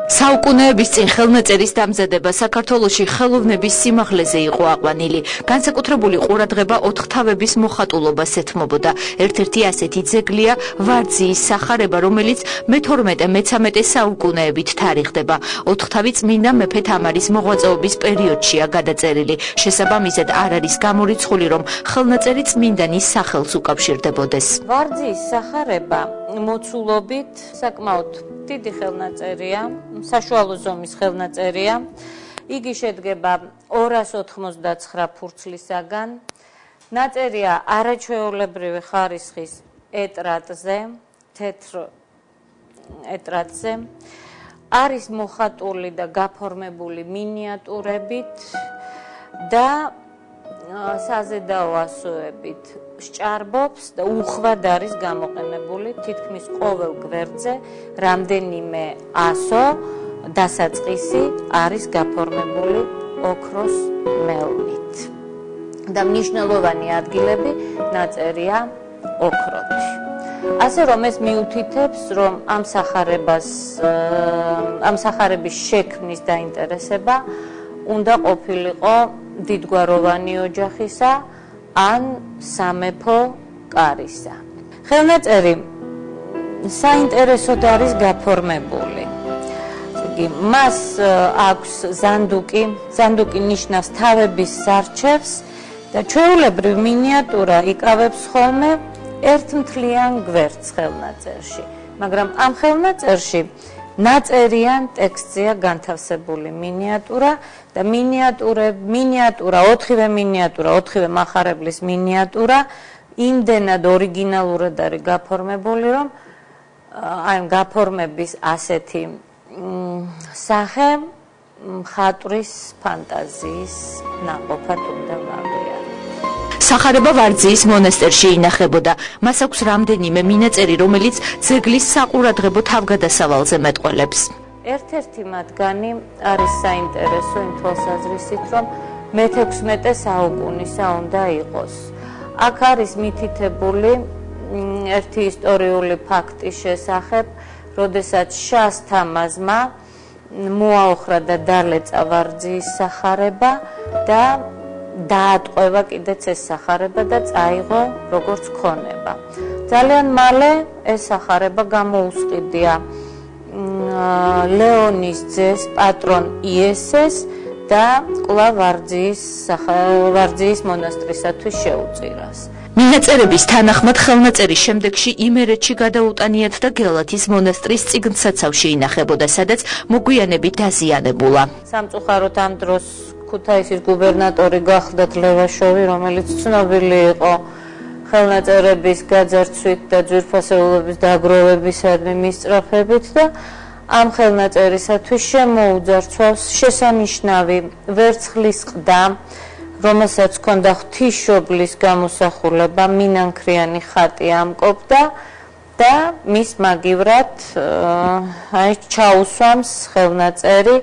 საუკუნეების წინ ხელნაწერის დამზადება საქართველოში ხელოვნების სიმაღლეზე იყო აყვანილი. განსაკუთრებული ყურადღება ოთხთავების მოხატულობას ეთმობოდა. ერთ-ერთი ასეთი ძეგლია ვარძიის სახარება, რომელიც მე-12-მე-13 საუკუნეებით თარიღდება. ოთხთავი წმინდა მეფე თამარის მოღვაწეობის პერიოდშია გადაწერილი. შესაბამისად არ არის გამორიცხული, რომ ხელნაწერი წმინდანის სახელს უკავშირდებოდეს. ვარძიის სახარება მოცულობით საკმაოდ დიდი ხელნაწერია, საშუალო ზომის ხელნაწერია. იგი შედგება 299 ფურცლისაგან. ნაწერია არაჩვეულებრივი ხარისხის ეტრატზე, თეთრ ეტრატზე. არის მოხატული და გაფორმებული მინიატურებით და საზედაო ასოებით სჭარბობს და უხვად არის გამოყენებული თითქმის ყოველ გვერდზე რამდენიმე ასო დასაწყისი არის გაფორმებული ოქროს მელნით და მნიშვნელოვანი ადგილები ნაწერია ოქროთი. ასე რომ ეს მიუთითებს, რომ ამ სახარების შექმნის დაინტერესება უნდა ყოფილიყო დიდგვაროვანი ოჯახისა ან სამეფო კარისა. ხელნაწერი საინტერესოდ არის გაფორმებული. მას აქვს ზანდუკი ნიშნავს თავების სარჩევს და ჩვეულებრივ მინიატურა იკავებს ხოლმე ერთმთლიან გვერდს ხელნაწერში, მაგრამ ამ ხელნაწერში ნაწერიან ტექსტზეა განთავსებული მინიატურა და ოთხივე მახარებლის მინიატურა იმდენად ორიგინალურად არის გაფორმებული, რომ აი გაფორმების ასეთი სახე მხატვრის ფანტაზიის ნაყოფად უნდა ვაღიაროთ. სახარება ვარძიის მონასტერში ინახებოდა. მას აქვს რამდენიმე მინაწერი, რომელიც ძეგლის საყურადღებო თავგადასავალზე მეტყველებს. ერთ-ერთი მათგანი არის საინტერესო იმ თვალსაზრისით, რომ მე-16 საუკუნისა უნდა იყოს. აქ არის მითითებული ერთი ისტორიული ფაქტის შესახებ, როდესაც შას თამაზმა მოაოხრა და დალეწა ვარძიის სახარება და დაატყვევა კიდეც ეს სახარება და წაიღო როგორც ქონება. ძალიან მალე ეს სახარება გამოუსყიდია ლეონის ძეს პატრონ იესეს და კვლავ ვარძიის მონასტრისათვის შეუწირას. მინაწერების თანახმად ხელნაწერი შემდეგში იმერეთში გადაუტანიათ და გელათის მონასტრის წიგნსაცავში ინახებოდა, სადაც მოგვიანებით დაზიანებულა. სამწუხაროდ ამ დროს ქუთაისის გუბერნატორი გახლდათ ლევაშოვი, რომელიც ცნობილი იყო ხელნაწერების გაძარცვით და ძვირფასეულობის დაგროვებისადმი მისწრაფებით და ამ ხელნაწერისათვის შემოუძარცვავს შესანიშნავი ვერცხლის ყდა, რომელსაც ჰქონდა ღვთისმშობლის გამოსახულება, მინანქრიანი ხატი ამკობდა და მის მაგივრად ჩაუსვამს ხელნაწერი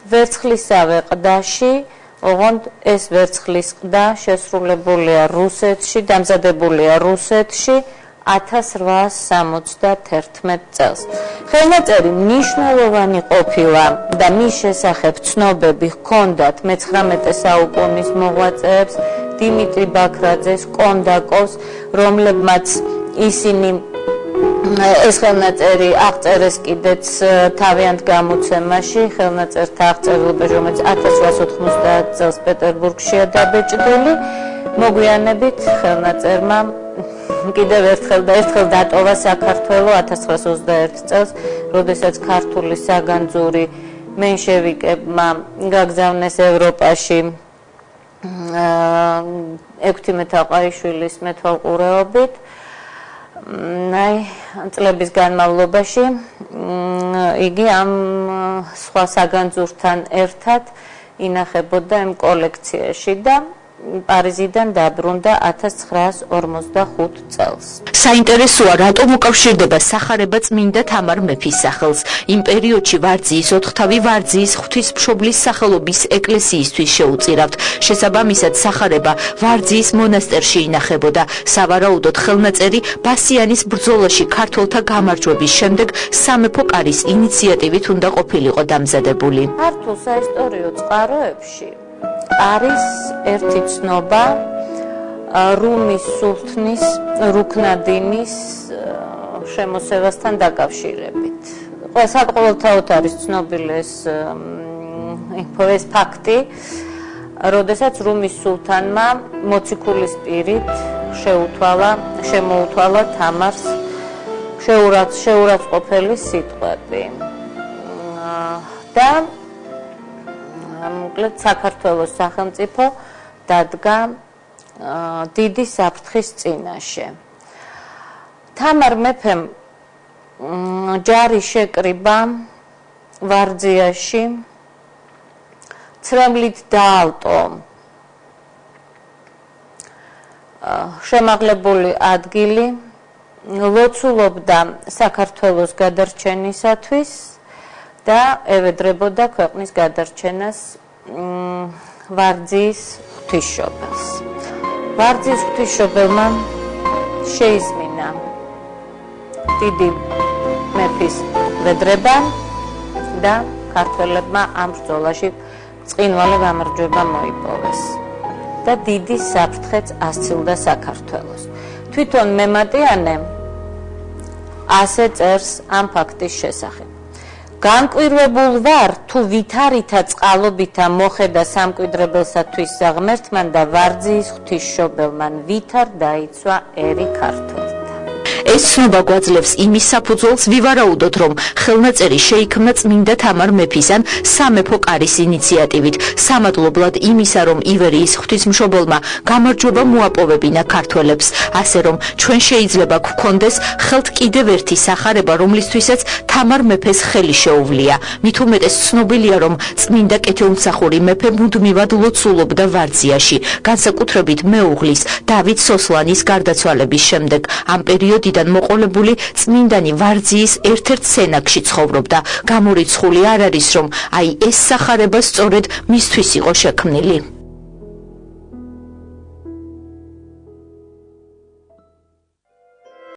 ვერცხლისავე ყდაში, ოღონდ ეს ვერცხლის ყდა შესრულებულია რუსეთში, დამზადებულია რუსეთში 1871 წელს. ხელნაწერი მნიშვნელოვანი ყოფილა და მის შესახებ ცნობები ჰქონდათ მე-19 საუკუნის მოღვაწეებს, დიმიტრი ბაქრაძეს, კონდაკოვს, რომლებმაც ისინი ეს ხელნაწერი აღწერეს კიდეც თავიანთ გამოცემაში, ხელნაწერთა აღწერილობაში, რომელიც 1890 წელს პეტერბურგშია დაბეჭდილი. მოგვიანებით ხელნაწერმა კიდევ ერთხელ დატოვა საქართველო 1921 წელს, როდესაც ქართული საგანძური მენშევიკებმა გაგზავნეს ევროპაში ექვთიმე თაყაიშვილის მეთვალყურეობით. წლების განმავლობაში იგი ამ სხვა საგანძურთან ერთად ინახებოდა იმ კოლექციაში და პარიზიდან დაბრუნდა 1945 წელს. საინტერესოა, რატომ უკავშირდება სახარება წმინდა თამარ მეფის სახელს. იმ პერიოდში ვარძიის ოთხთავი ვარძიის ღვთისმშობლის სახელობის ეკლესიისთვის შეუწირავთ. შესაბამისად, სახარება ვარძიის მონასტერში ინახებოდა. სავარაუდოდ ხელნაწერი ბასიანის ბრძოლაში ქართველთა გამარჯვების შემდეგ სამეფო კარის ინიციატივით უნდა ყოფილიყო დამზადებული. ქართულ საისტორიო წყაროებში არის ერთი ცნობა რუმის სულთნის რუქნადინის შემოსევასთან დაკავშირებით. საკმაოდ არის ცნობილი ეს ფაქტი, როდესაც რუმის სულთანმა მოციქულის პირით შემოუთვალა თამარს შეურაცხყოფელი სიტყვები. და მოკლედ საქართველოს სახელმწიფო დადგა დიდი საფრთხის წინაშე. თამარ მეფემ ჯარი შეკრიბა ვარძიაში, ცრემლით დაალტო შემაღლებული ადგილი, ლოცულობდა საქართველოს გადარჩენისათვის და ევედრებოდა ქვეყნის გადარჩენას ვარძიის ღვთისმშობელს. ვარძიის ღვთისმშობელმა შეისმინა დიდი მეფის ვედრება და ქართველებმა ამ ბრძოლაში წყინვალე გამარჯვება მოიპოვეს და დიდი საფრთხეც ასცილდა საქართველოს. თვითონ მემატიანე ასე წერს ამ ფაქტის შესახებ. განკვირვებულ ვარ, თუ ვითარითა წყალობითა მოხედა სამკვიდრებელსათვის საღმერთმა და ვარძიის ღვთისმშობელმა ვითარ დაიცვა ერი ქართველთა. ეს ცნობა გვაძლევს იმის საფუძველს ვივარაუდოთ, რომ ხელნაწერი შეიქმნა წმინდა თამარ მეფის ან სამეფო კარის ინიციატივით, სამადლებლად იმისა, რომ ივერიის ღვთისმშობელმა გამარჯვება მოაპოვებინა ქართველებს, ასე რომ ჩვენ შეიძლება გვქონდეს ხელთ კიდევ ერთი სახარება, რომლისთვისაც თამარ მეფეს ხელი შეუვლია. მით უმეტეს ცნობილია, რომ წმინდა კეთილმსახური მეფე მუდმივად ლოცულობდა ვარძიაში, განსაკუთრებით მეუღლის დავით სოსლანის გარდაცვალების შემდეგ. ამ პერიოდიდან მოყოლებული წმინდანი ვარძიის ერთ-ერთ სენაკში ცხოვრობდა. გამორიცხული არ არის, რომ ეს სახარება სწორედ მისთვის იყო შექმნილი.